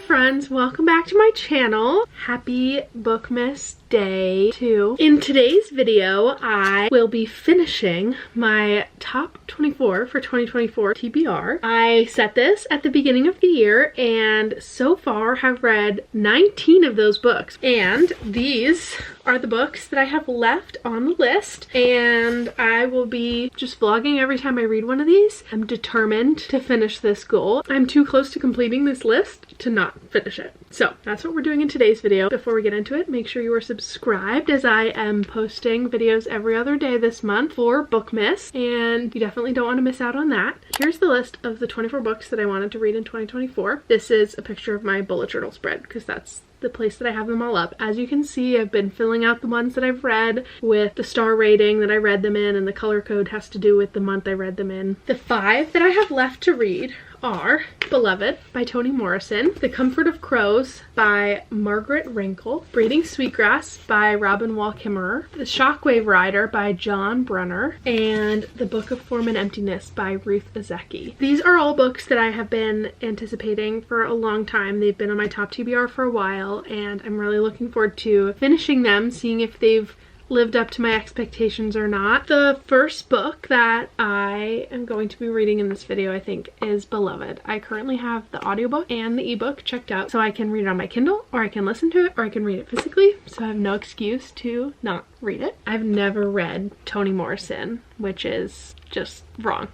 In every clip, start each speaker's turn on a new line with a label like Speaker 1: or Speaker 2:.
Speaker 1: friends, welcome back to my channel. Happy Bookmas Day 2. In today's video, I will be finishing my top 24 for 2024 TBR. I set this at the beginning of the year and so far have read 19 of those books. And these are the books that I have left on the list, and I will be just vlogging every time I read one of these. I'm determined to finish this goal. I'm too close to completing this list to not finish it. So that's what we're doing in today's video. Before we get into it, make sure you are subscribed, as I am posting videos every other day this month for Bookmas, and you definitely don't want to miss out on that. Here's the list of the 24 books that I wanted to read in 2024. This is a picture of my bullet journal spread because that's the place that I have them all up. As you can see, I've been filling out the ones that I've read with the star rating that I read them in, and the color code has to do with the month I read them in. The 5 that I have left to read are Beloved by Toni Morrison, The Comfort of Crows by Margaret Wrinkle, Braiding Sweetgrass by Robin Wall Kimmerer, The Shockwave Rider by John Brunner, and The Book of Form and Emptiness by Ruth Ozeki. These are all books that I have been anticipating for a long time. They've been on my top TBR for a while, and I'm really looking forward to finishing them, seeing if they've lived up to my expectations or not. The first book that I am going to be reading in this video, I think, is Beloved. I currently have the audiobook and the ebook checked out, so I can read it on my Kindle, or I can listen to it, or I can read it physically, so I have no excuse to not read it. I've never read Toni Morrison, which is just wrong.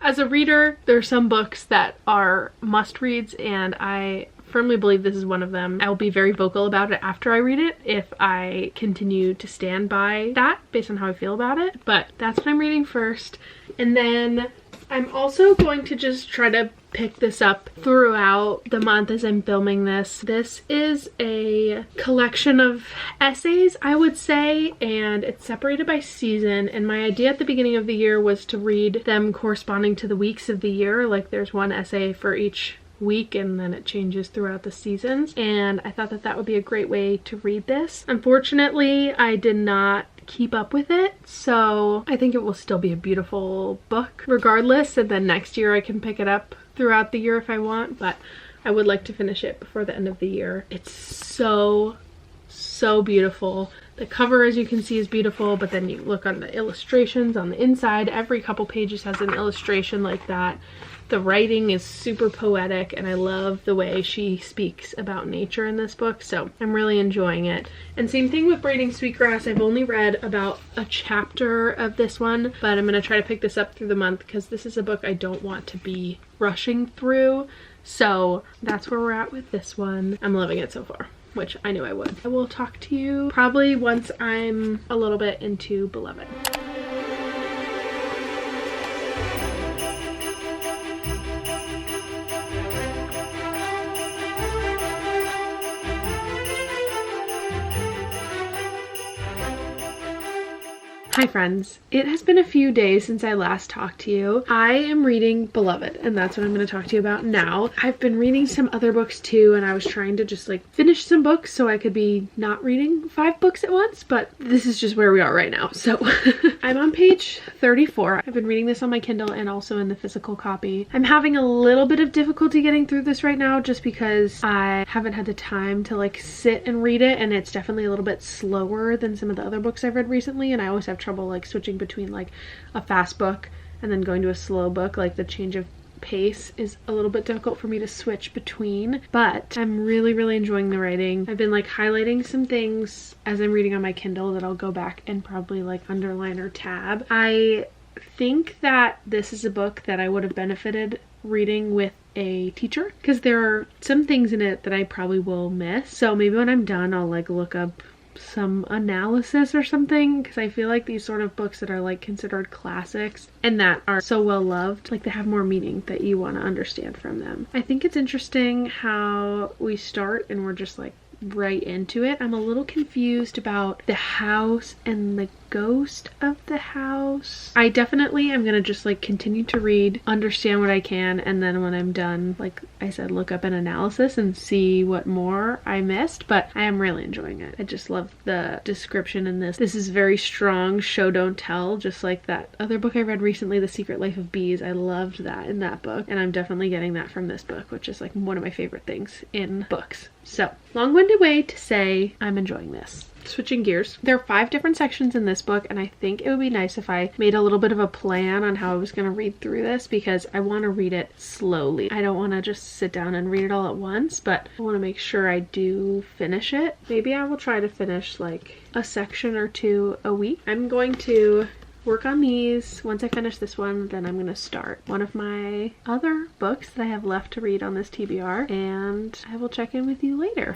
Speaker 1: As a reader, there are some books that are must-reads, and I firmly believe this is one of them. I will be very vocal about it after I read it if I continue to stand by that based on how I feel about it, but that's what I'm reading first. And then I'm also going to just try to pick this up throughout the month as I'm filming this. This is a collection of essays, I would say, and it's separated by season, and my idea at the beginning of the year was to read them corresponding to the weeks of the year. Like there's one essay for each week and then it changes throughout the seasons, and I thought that that would be a great way to read this. Unfortunately, I did not keep up with it, so I think it will still be a beautiful book regardless, and then next year I can pick it up throughout the year if I want, but I would like to finish it before the end of the year. It's so beautiful. The cover, as you can see, is beautiful, but then you look on the illustrations on the inside, every couple pages has an illustration like that. The writing is super poetic, and I love the way she speaks about nature in this book, so I'm really enjoying it. And same thing with Braiding Sweetgrass. I've only read about a chapter of this one, but I'm going to try to pick this up through the month because this is a book I don't want to be rushing through. So that's where we're at with this one. I'm loving it so far, which I knew I would. I will talk to you probably once I'm a little bit into Beloved. Hi friends, it has been a few days since I last talked to you. I am reading Beloved, and that's what I'm going to talk to you about now. I've been reading some other books too, and I was trying to just like finish some books so I could be not reading 5 books at once, but this is just where we are right now. So I'm on page 34. I've been reading this on my Kindle and also in the physical copy. I'm having a little bit of difficulty getting through this right now just because I haven't had the time to like sit and read it, and it's definitely a little bit slower than some of the other books I've read recently, and I always have trouble like switching between like a fast book and then going to a slow book. Like the change of pace is a little bit difficult for me to switch between, but I'm really enjoying the writing. I've been like highlighting some things as I'm reading on my Kindle that I'll go back and probably like underline or tab. I think that this is a book that I would have benefited reading with a teacher because there are some things in it that I probably will miss. So maybe when I'm done I'll like look up some analysis or something, because I feel like these sort of books that are like considered classics and that are so well loved, like they have more meaning that you want to understand from them. I think it's interesting how we start and we're just like right into it. I'm a little confused about the house and the ghost of the house. I definitely am gonna just like continue to read, understand what I can, and then when I'm done, like I said, look up an analysis and see what more I missed. But I am really enjoying it. I just love the description in this. This is very strong show don't tell, just like that other book I read recently, The Secret Life of Bees. I loved that in that book, and I'm definitely getting that from this book, which is like one of my favorite things in books. So, long-winded way to say I'm enjoying this. Switching gears, there are 5 different sections in this book, and I think it would be nice if I made a little bit of a plan on how I was going to read through this, because I want to read it slowly. I don't want to just sit down and read it all at once, but I want to make sure I do finish it. Maybe I will try to finish like a section or 2 a week. I'm going to work on these. Once I finish this one, then I'm gonna start one of my other books that I have left to read on this TBR, and I will check in with you later.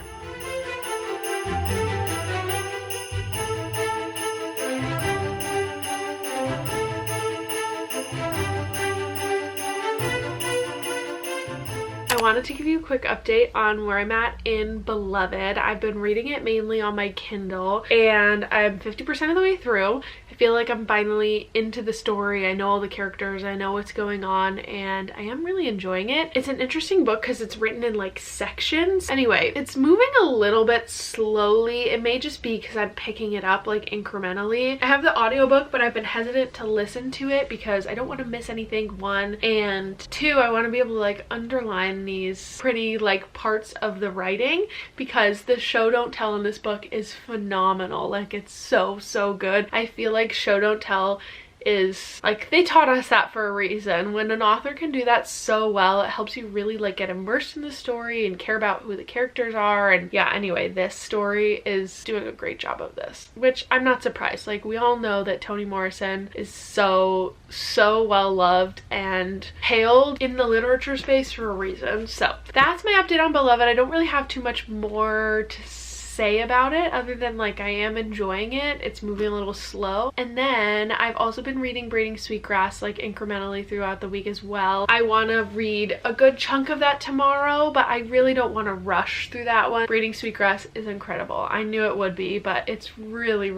Speaker 1: I wanted to give you a quick update on where I'm at in Beloved. I've been reading it mainly on my Kindle, and I'm 50% of the way through. I feel like I'm finally into the story. I know all the characters, I know what's going on, and I am really enjoying it. It's an interesting book because it's written in like sections. Anyway, it's moving a little bit slowly. It may just be because I'm picking it up like incrementally. I have the audiobook, but I've been hesitant to listen to it because I don't want to miss anything, 1, and 2, I want to be able to like underline these pretty like parts of the writing, because the show don't tell in this book is phenomenal. Like, it's so good. I feel like show don't tell is like, they taught us that for a reason. When an author can do that so well, it helps you really like get immersed in the story and care about who the characters are. And yeah, anyway, this story is doing a great job of this, which I'm not surprised. Like, we all know that Toni Morrison is so well loved and hailed in the literature space for a reason. So that's my update on Beloved. I don't really have too much more to say about it other than like I am enjoying it. It's moving a little slow. And then I've also been reading Braiding Sweetgrass like incrementally throughout the week as well. I want to read a good chunk of that tomorrow, but I really don't want to rush through that one. Braiding Sweetgrass is incredible. I knew it would be, but it's really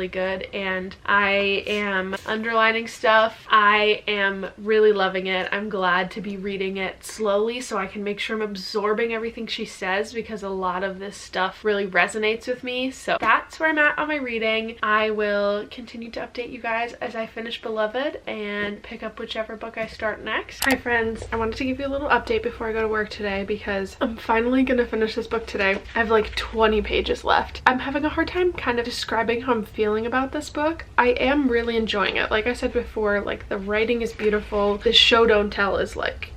Speaker 1: good, and I am underlining stuff. I am really loving it. I'm glad to be reading it slowly so I can make sure I'm absorbing everything she says, because a lot of this stuff really resonates with me. So that's where I'm at on my reading. I will continue to update you guys as I finish Beloved and pick up whichever book I start next. Hi friends, I wanted to give you a little update before I go to work today, because I'm finally gonna finish this book today. I have like 20 pages left. I'm having a hard time kind of describing how I'm feeling about this book. I am really enjoying it. Like I said before, like the writing is beautiful. The show don't tell is like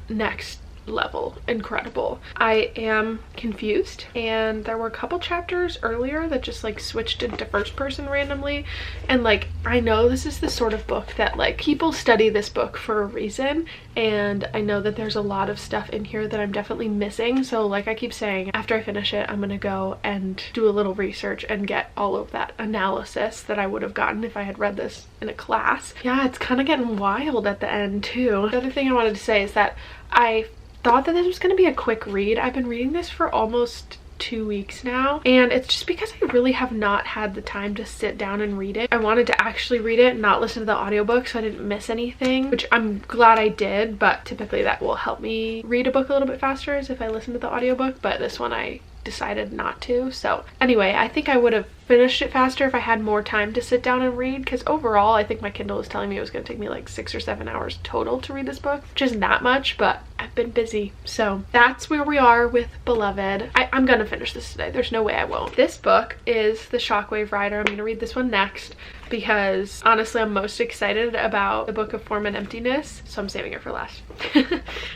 Speaker 1: next level incredible. I am confused, and there were a couple chapters earlier that just like switched into first person randomly, and like I know this is the sort of book that like people study this book for a reason, and I know that there's a lot of stuff in here that I'm definitely missing. So like I keep saying, after I finish it, I'm gonna go and do a little research and get all of that analysis that I would have gotten if I had read this in a class. Yeah, it's kind of getting wild at the end too. The other thing I wanted to say is that I thought that this was going to be a quick read. I've been reading this for almost 2 weeks now, and it's just because I really have not had the time to sit down and read it. I wanted to actually read it, not listen to the audiobook, so I didn't miss anything, which I'm glad I did, but typically that will help me read a book a little bit faster is if I listen to the audiobook, but this one I decided not to. So anyway, I think I would have finished it faster if I had more time to sit down and read, because overall I think my Kindle was telling me it was going to take me like 6 or 7 hours total to read this book, which isn't that much, but I've been busy. So that's where we are with Beloved. I'm gonna finish this today. There's no way I won't. This book is The Shockwave Rider. I'm gonna read this one next because honestly I'm most excited about the Book of Form and Emptiness, so I'm saving it for last.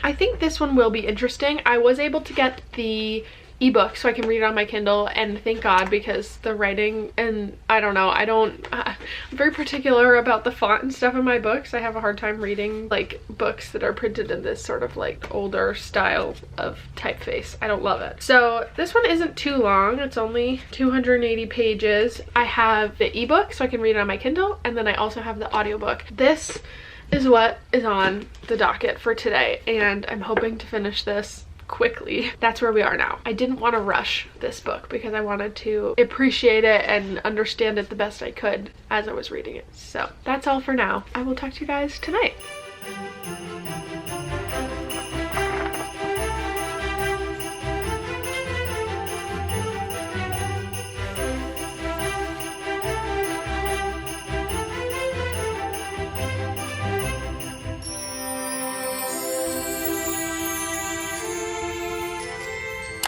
Speaker 1: I think this one will be interesting. I was able to get the ebook so I can read it on my Kindle, and thank God, because the writing, and I don't know, I'm very particular about the font and stuff in my books. I have a hard time reading like books that are printed in this sort of like older style of typeface. I don't love it. So this one isn't too long. It's only 280 pages. I have the ebook so I can read it on my Kindle, and then I also have the audiobook. This is what is on the docket for today, and I'm hoping to finish this quickly. That's where we are now. I didn't want to rush this book because I wanted to appreciate it and understand it the best I could as I was reading it. So that's all for now. I will talk to you guys tonight.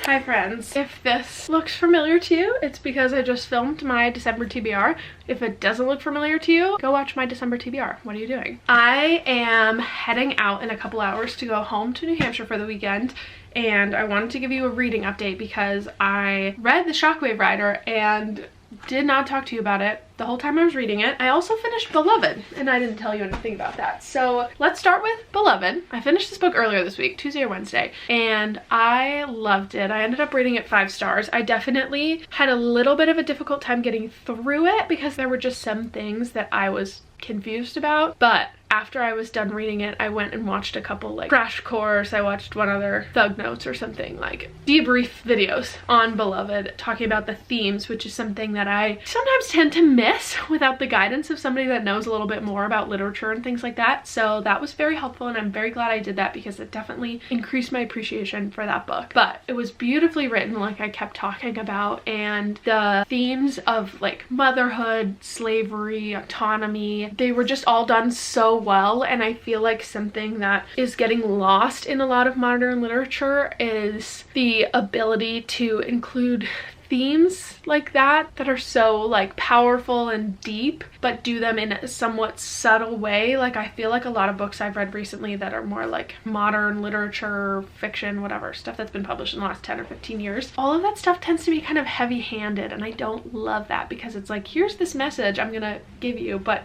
Speaker 1: Hi friends. If this looks familiar to you, it's because I just filmed my December TBR. If it doesn't look familiar to you, go watch my December TBR. What are you doing? I am heading out in a couple hours to go home to New Hampshire for the weekend, and I wanted to give you a reading update because I read The Shockwave Rider and did not talk to you about it the whole time I was reading it. I also finished Beloved, and I didn't tell you anything about that. So let's start with Beloved. I finished this book earlier this week, Tuesday or Wednesday, and I loved it. I ended up rating it 5 stars. I definitely had a little bit of a difficult time getting through it because there were just some things that I was confused about, but after I was done reading it, I went and watched a couple like Crash Course. I watched one other Thug Notes or something, like debrief videos on Beloved talking about the themes, which is something that I sometimes tend to miss without the guidance of somebody that knows a little bit more about literature and things like that. So that was very helpful, and I'm very glad I did that because it definitely increased my appreciation for that book. But it was beautifully written, like I kept talking about, and the themes of like motherhood, slavery, autonomy, they were just all done so well. And I feel like something that is getting lost in a lot of modern literature is the ability to include themes like that are so like powerful and deep, but do them in a somewhat subtle way. Like I feel like a lot of books I've read recently that are more like modern literature, fiction, whatever, stuff that's been published in the last 10 or 15 years, all of that stuff tends to be kind of heavy-handed, and I don't love that because it's like, here's this message I'm gonna give you, but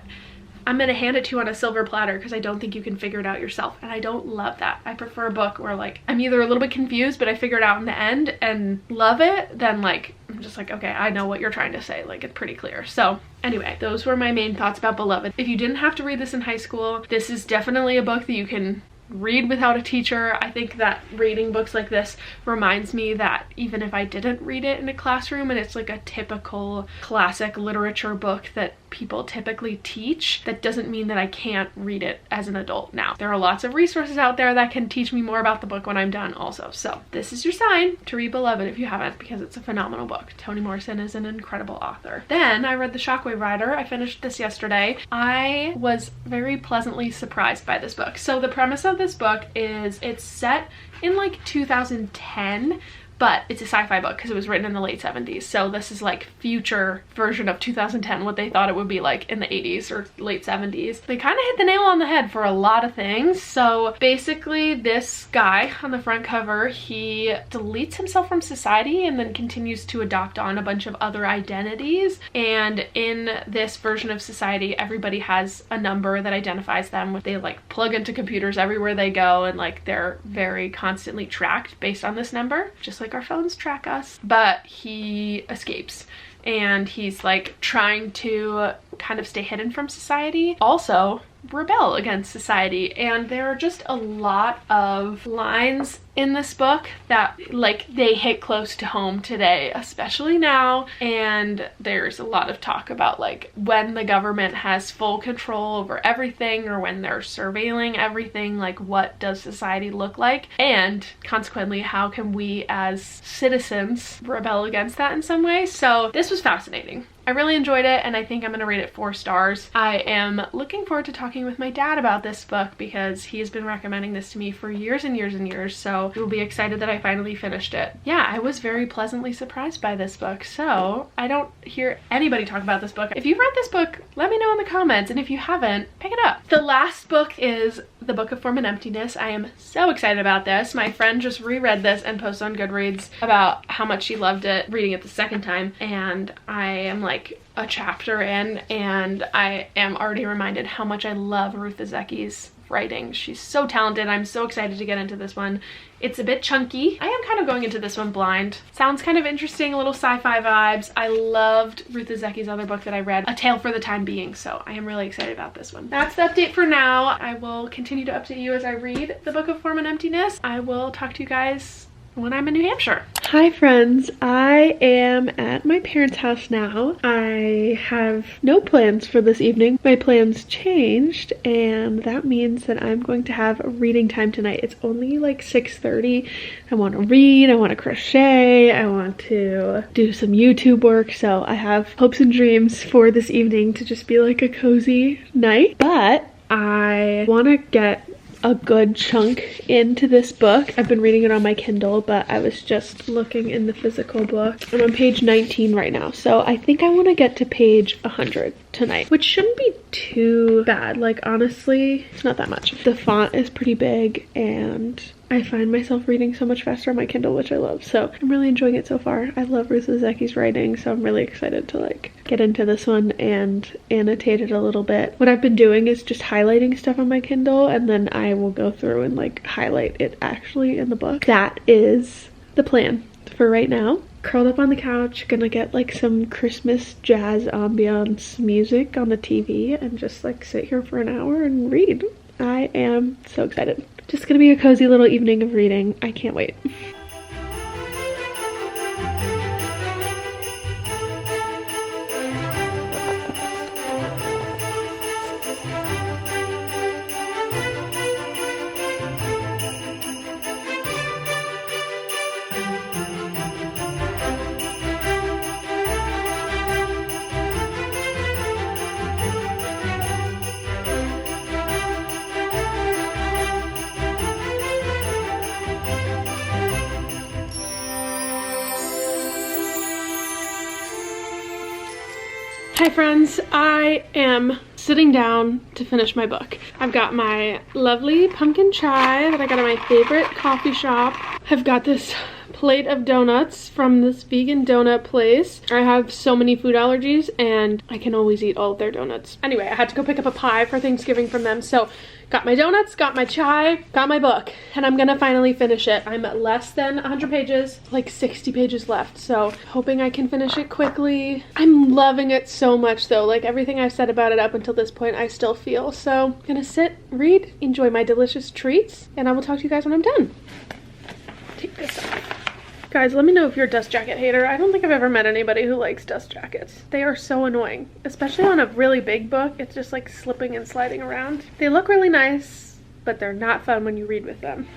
Speaker 1: I'm gonna hand it to you on a silver platter because I don't think you can figure it out yourself, and I don't love that. I prefer a book where like I'm either a little bit confused but I figure it out in the end and love it, than like I'm just like, okay, I know what you're trying to say, like it's pretty clear. So anyway, those were my main thoughts about Beloved. If you didn't have to read this in high school, this is definitely a book that you can read without a teacher. I think that reading books like this reminds me that even if I didn't read it in a classroom and it's like a typical classic literature book that people typically teach, that doesn't mean that I can't read it as an adult now. There are lots of resources out there that can teach me more about the book when I'm done also. So this is your sign to read Beloved if you haven't, because it's a phenomenal book. Toni Morrison is an incredible author. Then I read The Shockwave Rider. I finished this yesterday. I was very pleasantly surprised by this book. So the premise of this book is it's set in like 2010, but it's a sci-fi book because it was written in the late 70s. So this is like future version of 2010, what they thought it would be like in the 80s or late 70s. They kind of hit the nail on the head for a lot of things. So basically this guy on the front cover, he deletes himself from society and then continues to adopt on a bunch of other identities. And in this version of society, everybody has a number that identifies them. They like plug into computers everywhere they go, and like they're very constantly tracked based on this number, just like our phones track us. But he escapes and he's like trying to kind of stay hidden from society, also rebel against society. And there are just a lot of lines in this book that like they hit close to home today, especially now. And there's a lot of talk about like when the government has full control over everything, or when they're surveilling everything, like what does society look like, and consequently how can we as citizens rebel against that in some way. So this was fascinating. I really enjoyed it, and I think I'm going to rate it 4 stars. I am looking forward to talking with my dad about this book because he's been recommending this to me for years and years and years, so he will be excited that I finally finished it. Yeah, I was very pleasantly surprised by this book, so I don't hear anybody talk about this book. If you've read this book, let me know in the comments, and if you haven't, pick it up. The last book is The Book of Form and Emptiness. I am so excited about this. My friend just reread this and posted on Goodreads about how much she loved it reading it the second time, and I am like a chapter in, and I am already reminded how much I love Ruth Ozecki's writing. She's so talented. I'm so excited to get into this one. It's a bit chunky. I am kind of going into this one blind. Sounds kind of interesting, a little sci-fi vibes. I loved Ruth Ozeki's other book that I read, A Tale for the Time Being, so I am really excited about this one. That's the update for now. I will continue to update you as I read the Book of Form and Emptiness. I will talk to you guys when I'm in New Hampshire. Hi friends, I am at my parents' house now. I have no plans for this evening. My plans changed, and that means that I'm going to have a reading time tonight. It's only like 6:30. I want to read, I want to crochet, I want to do some YouTube work, so I have hopes and dreams for this evening to just be like a cozy night. But I want to get a good chunk into this book. I've been reading it on my Kindle, but I was just looking in the physical book. I'm on page 19 right now, so I think I want to get to page 100 tonight, which shouldn't be too bad. Like, honestly, it's not that much. The font is pretty big, and I find myself reading so much faster on my Kindle, which I love. So I'm really enjoying it so far. I love Ruth Ozeki's writing, so I'm really excited to like get into this one and annotate it a little bit. What I've been doing is just highlighting stuff on my Kindle, and then I will go through and like highlight it actually in the book. That is the plan for right now. Curled up on the couch, gonna get like some Christmas jazz ambiance music on the TV and just like sit here for an hour and read. I am so excited. Just gonna be a cozy little evening of reading. I can't wait. Hi friends, I am sitting down to finish my book. I've got my lovely pumpkin chai that I got at my favorite coffee shop. I've got this plate of donuts from this vegan donut place. I have so many food allergies and I can always eat all of their donuts. Anyway, I had to go pick up a pie for Thanksgiving from them, so got my donuts, got my chai, got my book, and I'm gonna finally finish it. I'm at less than 100 pages, like 60 pages left, so hoping I can finish it quickly. I'm loving it so much though, like everything I've said about it up until this point I still feel. So I'm gonna sit, read, enjoy my delicious treats, and I will talk to you guys when I'm done. Take this off. Guys, let me know if you're a dust jacket hater. I don't think I've ever met anybody who likes dust jackets. They are so annoying, especially on a really big book. It's just like slipping and sliding around. They look really nice, but they're not fun when you read with them.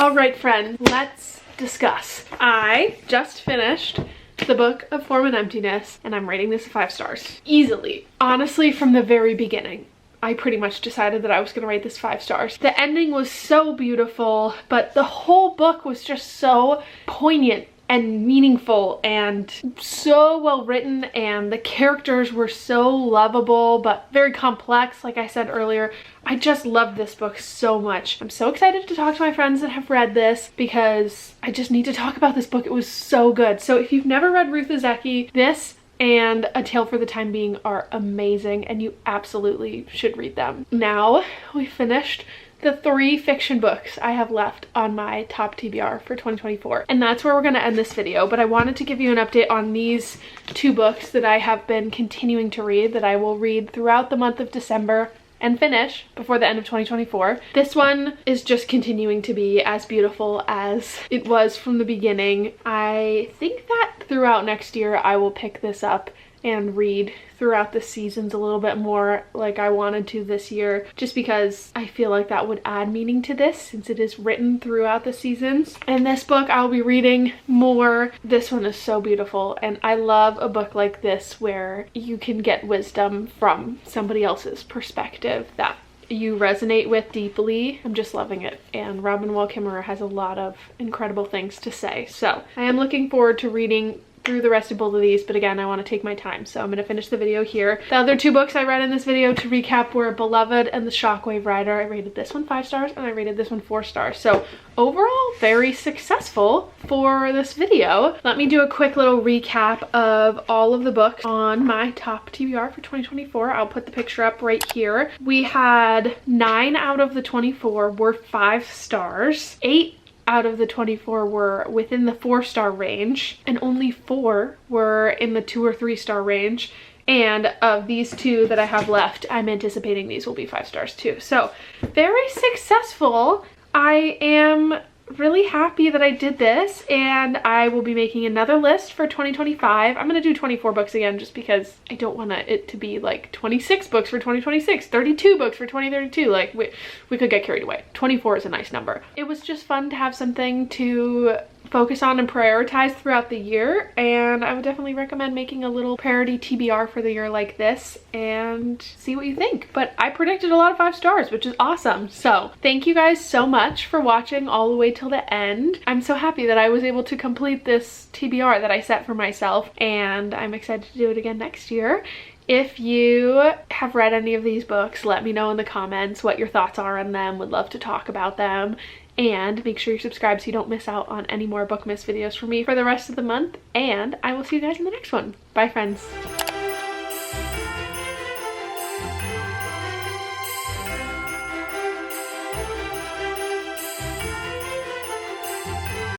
Speaker 1: All right, friend, let's discuss. I just finished the Book of Form and Emptiness, and I'm rating this 5 stars. Easily. Honestly, from the very beginning, I pretty much decided that I was gonna rate this 5 stars. The ending was so beautiful, but the whole book was just so poignant and meaningful and so well written, and the characters were so lovable but very complex. Like I said earlier, I just loved this book so much. I'm so excited to talk to my friends that have read this because I just need to talk about this book. It was so good. So if you've never read Ruth Ozeki, this and A Tale for the Time Being are amazing and you absolutely should read them. Now we finished the 3 fiction books I have left on my top TBR for 2024. And that's where we're gonna end this video, but I wanted to give you an update on these 2 books that I have been continuing to read, that I will read throughout the month of December and finish before the end of 2024. This one is just continuing to be as beautiful as it was from the beginning. I think that throughout next year I will pick this up and read throughout the seasons a little bit more like I wanted to this year, just because I feel like that would add meaning to this since it is written throughout the seasons. And this book I'll be reading more. This one is so beautiful, and I love a book like this where you can get wisdom from somebody else's perspective that you resonate with deeply. I'm just loving it, and Robin Wall Kimmerer has a lot of incredible things to say. So I am looking forward to reading through the rest of both of these, but again, I want to take my time, so I'm going to finish the video here. The other two books I read in this video to recap were Beloved and The Shockwave Rider. I rated this one 5 stars and I rated this one 4 stars. So overall, very successful for this video. Let me do a quick little recap of all of the books on my top TBR for 2024. I'll put the picture up right here. We had 9 out of the 24 were 5 stars. 8 out of the 24 were within the 4-star range, and only 4 were in the 2 or 3 star range. And of these 2 that I have left, I'm anticipating these will be 5 stars too. So very successful. I am really happy that I did this, and I will be making another list for 2025. I'm gonna do 24 books again just because I don't want it to be like 26 books for 2026, 32 books for 2032. Like we could get carried away. 24 is a nice number. It was just fun to have something to focus on and prioritize throughout the year, and I would definitely recommend making a little priority TBR for the year like this and see what you think. But I predicted a lot of 5 stars, which is awesome. So thank you guys so much for watching all the way till the end. I'm so happy that I was able to complete this TBR that I set for myself, and I'm excited to do it again next year. If you have read any of these books, let me know in the comments what your thoughts are on them. Would love to talk about them. And make sure you subscribe so you don't miss out on any more BOOKMAS videos from me for the rest of the month. And I will see you guys in the next one. Bye, friends.